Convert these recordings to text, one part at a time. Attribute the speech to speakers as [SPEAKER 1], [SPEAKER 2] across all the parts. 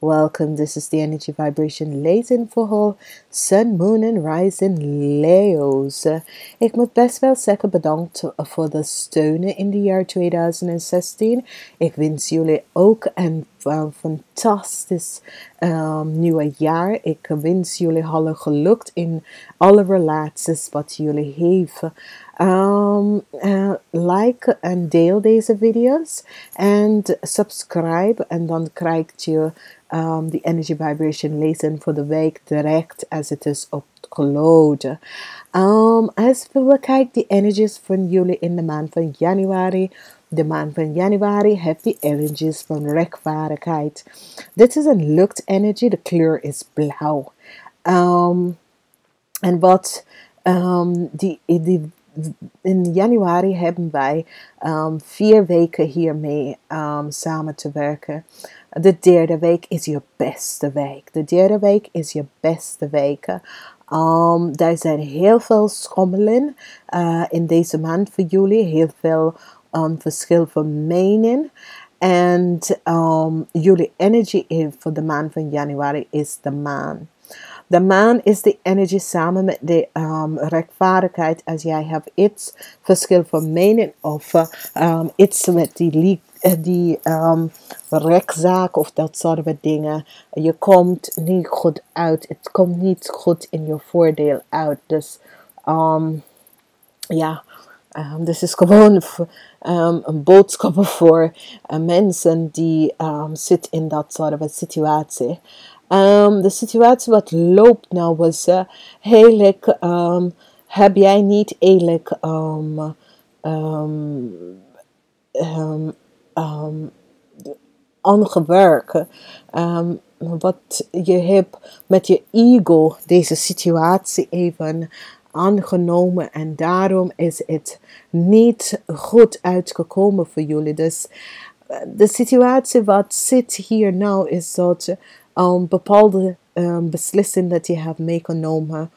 [SPEAKER 1] Welcome, this is the energy vibration Lezing voor all sun, moon en rising Leeuws. Ik moet best wel zeggen bedankt voor de steunen in het jaar 2016. Ik wens jullie ook een fantastisch nieuwe jaar. Ik wens jullie alle geluk in alle relaties wat jullie hebben. Like en deel deze video's en subscribe en dan krijg je de energy vibration Lezing voor de week direct als het is uploaden. Als we kijken de energies van jullie in de maand van januari. De maand van januari heeft die energies van rechtvaardigheid. Dit is een luchtenergie, de kleur is blauw. En wat in januari hebben wij 4 weken hiermee samen te werken. De derde week is je beste week. De derde week is je beste week. Er zijn heel veel schommelen in deze maand voor jullie. Heel veel verschil van mening. En jullie energie voor de maand van januari is de maan. De maan is de energie samen met de rechtvaardigheid. Als jij hebt iets verschil van mening of iets met die rechtszaak of dat soort van dingen. Je komt niet goed uit. Het komt niet goed in je voordeel uit. Dus dit is gewoon een boodschap voor mensen die zitten in dat soort van situatie. De situatie wat loopt nou was eigenlijk heb jij niet eigenlijk aangewerkt wat je hebt met je ego deze situatie even aangenomen en daarom is het niet goed uitgekomen voor jullie. Dus de situatie wat zit hier nou is dat bepaalde beslissing dat je hebt meegenomen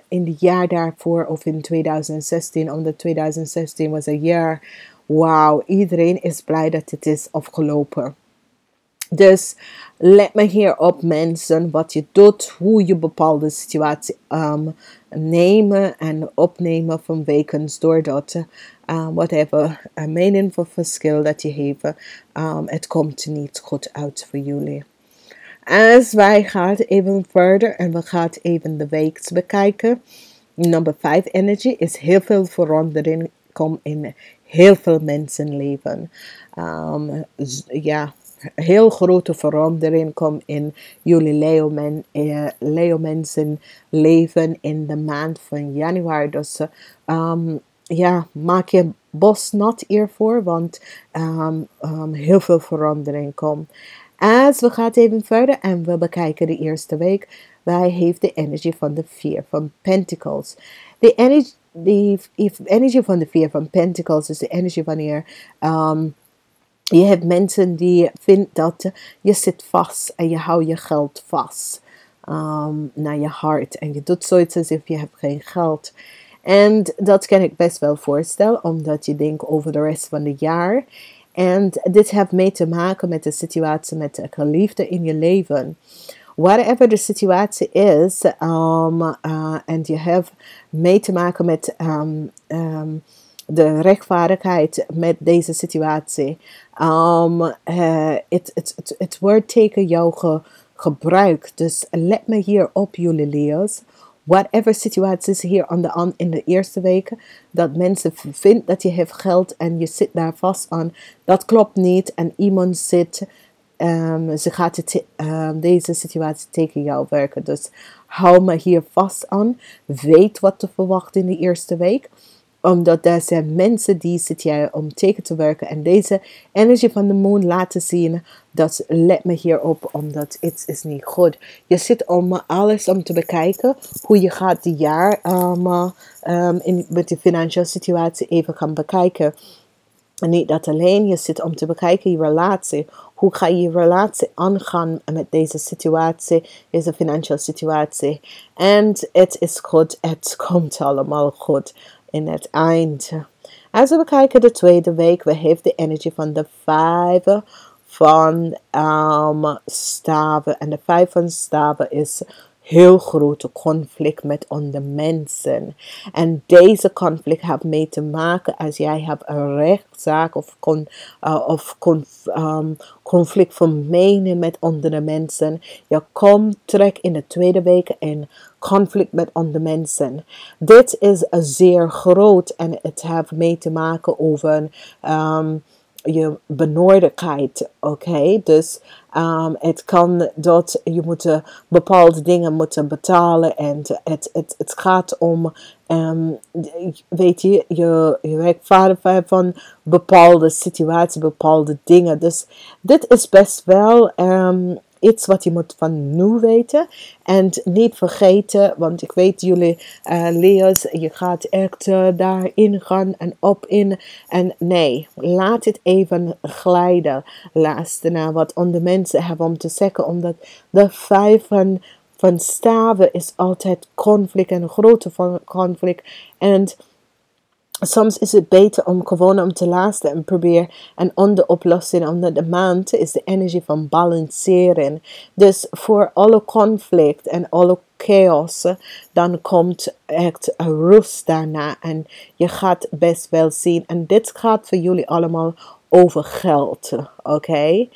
[SPEAKER 1] in het jaar daarvoor of in 2016, omdat 2016 was een jaar, wauw, iedereen is blij dat het is afgelopen. Dus let me hier op mensen wat je doet, hoe je bepaalde situatie nemen en opnemen van wekens doordat whatever mening voor verschil dat je hebt, het komt niet goed uit voor jullie. Als wij gaan even verder en we gaan even de week bekijken. Nummer 5 energy is heel veel verandering komt in heel veel mensenleven. Heel grote verandering komt in jullie Leeuw mensen leven in de maand van januari. Dus maak je bos nat hiervoor, want heel veel verandering komt. Als we gaan even verder en we bekijken de eerste week. Wij heeft de energie van de 4 van Pentacles. De energie van de 4 van Pentacles is de energie wanneer je hebt mensen die vinden dat je zit vast en je houdt je geld vast naar je hart. En je doet zoiets alsof je hebt geen geld. En dat kan ik best wel voorstellen, omdat je denkt over de rest van het jaar. En dit heeft mee te maken met de situatie met de geliefde in je leven. Whatever de situatie is, en je hebt mee te maken met de rechtvaardigheid met deze situatie. Het wordt tegen jou gebruikt. Dus let me hier op jullie Leeuws. Whatever situaties hier in de eerste weken, dat mensen vinden dat je hebt geld en je zit daar vast aan, dat klopt niet en iemand zit, ze gaat deze situatie tegen jou werken. Dus hou me hier vast aan, weet wat te verwachten in de eerste week, omdat er zijn mensen die zitten jij om tegen te werken en deze energie van de maan laten zien, dat let me hierop, omdat iets is niet goed. Je zit om alles om te bekijken, hoe je gaat die jaar met de financiële situatie even gaan bekijken. En niet dat alleen, je zit om te bekijken je relatie. Hoe ga je je relatie aangaan met deze situatie, deze financiële situatie. En het is goed, het komt allemaal goed in het eind. Als we kijken de tweede week, we hebben de energie van de 5 van staven. En de 5 van staven is heel grote conflict met andere mensen. En deze conflict heeft mee te maken als jij hebt een rechtszaak of conflict van mening met andere mensen. Je komt terug in de tweede week in conflict met andere mensen. Dit is zeer groot en het heeft mee te maken over je benoordigheid, oké? Dus het kan dat je moet bepaalde dingen moeten betalen en het gaat om, weet je, je rechtvaardigheid van bepaalde situaties, bepaalde dingen. Dus dit is best wel iets wat je moet van nu weten. En niet vergeten, want ik weet jullie Leeuws, je gaat echt daarin gaan en op in. En nee, laat het even glijden. Luister naar wat andere mensen hebben om te zeggen. Omdat de 5 van staven is altijd conflict en een grote conflict. En soms is het beter om gewoon om te luisteren en proberen een andere oplossing. Omdat de maand is de energie van balanceren. Dus voor alle conflict en alle chaos, dan komt echt rust daarna. En je gaat best wel zien. En dit gaat voor jullie allemaal over geld. Oké?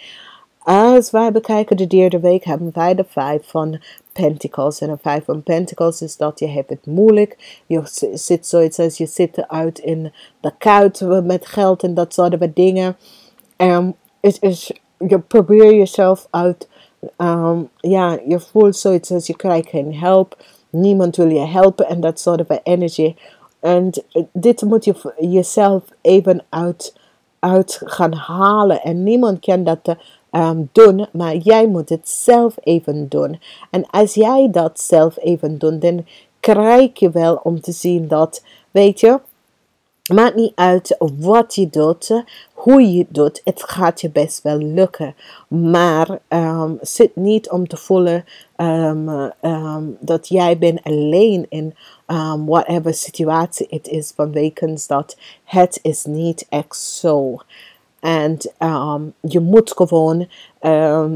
[SPEAKER 1] Als wij bekijken de derde week, hebben wij de 5 van Pentacles. En de 5 van Pentacles is dat je hebt het moeilijk. Je zit zoiets als je zit uit in de kuit met geld en dat soort van dingen. Je probeert jezelf uit. Je voelt zoiets als je krijgt geen hulp. Niemand wil je helpen en dat soort van energie. En dit moet je jezelf even uit gaan halen. En niemand kan dat doen, maar jij moet het zelf even doen. En als jij dat zelf even doet, dan krijg je wel om te zien dat, weet je, maakt niet uit wat je doet, hoe je het doet, het gaat je best wel lukken. Maar zit niet om te voelen dat jij bent alleen in whatever situatie het is, vanwege dat het is niet echt zo. En je moet gewoon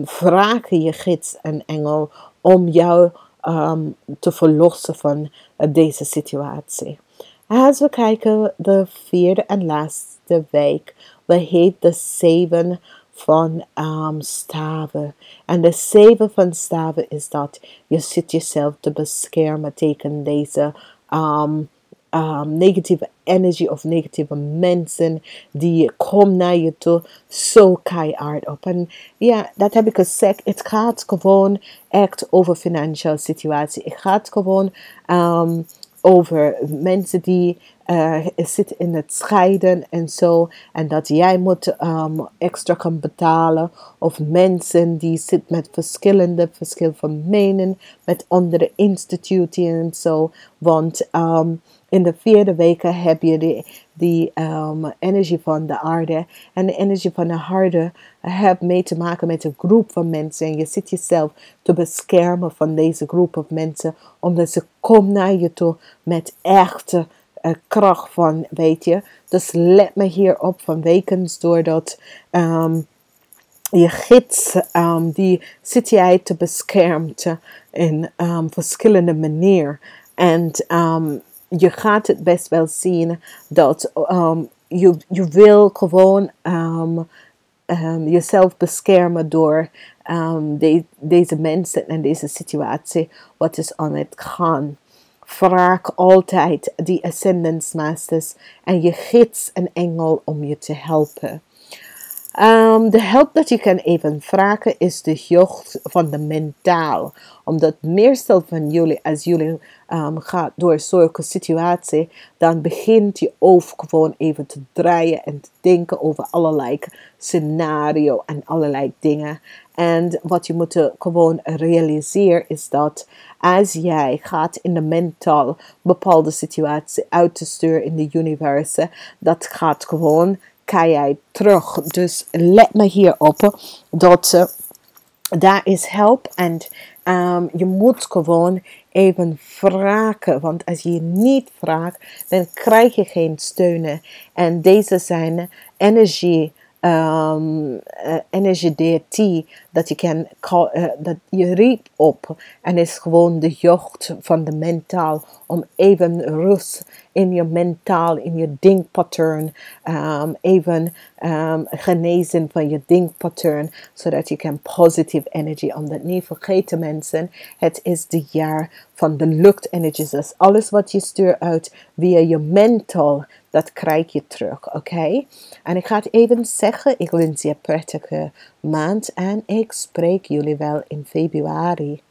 [SPEAKER 1] vragen je gids en engel om jou te verlossen van deze situatie. Als we kijken de 4e en laatste week, we hebben de 7 van staven. En de 7 van staven is dat je zit jezelf te beschermen tegen deze negatieve energie of negatieve mensen die komen naar je toe zo keihard op. En ja, dat heb ik gezegd. Het gaat gewoon echt over financiële situatie. Het gaat gewoon over mensen die zitten in het scheiden en zo. En dat jij moet extra gaan betalen. Of mensen die zitten met verschil van mening. Met andere instituten en zo. Want in de 4e weken heb je die energie van de aarde. En de energie van de aarde heeft mee te maken met een groep van mensen. En je zit jezelf te beschermen van deze groep van mensen. Omdat ze komen naar je toe met echte kracht van, weet je. Dus let me hierop van wekens doordat je gids, die zit jij te beschermen in verschillende manieren. En je gaat het best wel zien dat je wil gewoon jezelf beschermen door deze mensen en deze situatie wat is aan het gaan. Vraag altijd die ascendance masters en je gids en engel om je te helpen. De hulp dat je kan even vragen is de jeugd van de mentaal. Omdat meestal van jullie, als jullie gaat door zulke situatie, dan begint je hoofd gewoon even te draaien en te denken over allerlei scenario en allerlei dingen. En wat je moet gewoon realiseren is dat als jij gaat in de mentaal bepaalde situatie uit te sturen in de universe, dat gaat gewoon keihard terug. Dus let me hierop dat daar is hulp en je moet gewoon even vragen. Want als je niet vraagt, dan krijg je geen steun. En deze zijn energie energy deity dat je kan dat je riep op en is gewoon de jeugd van de mentaal om even rust in je mentaal, in je denkpatroon, even genezen van je denkpatroon, zodat je kan positive energy, omdat niet vergeten mensen, het is de jaar van de luchtenergies, dus alles wat je stuurt uit via je mental, dat krijg je terug, oké? En ik ga het even zeggen, ik wens je een prettige maand en ik spreek jullie wel in februari.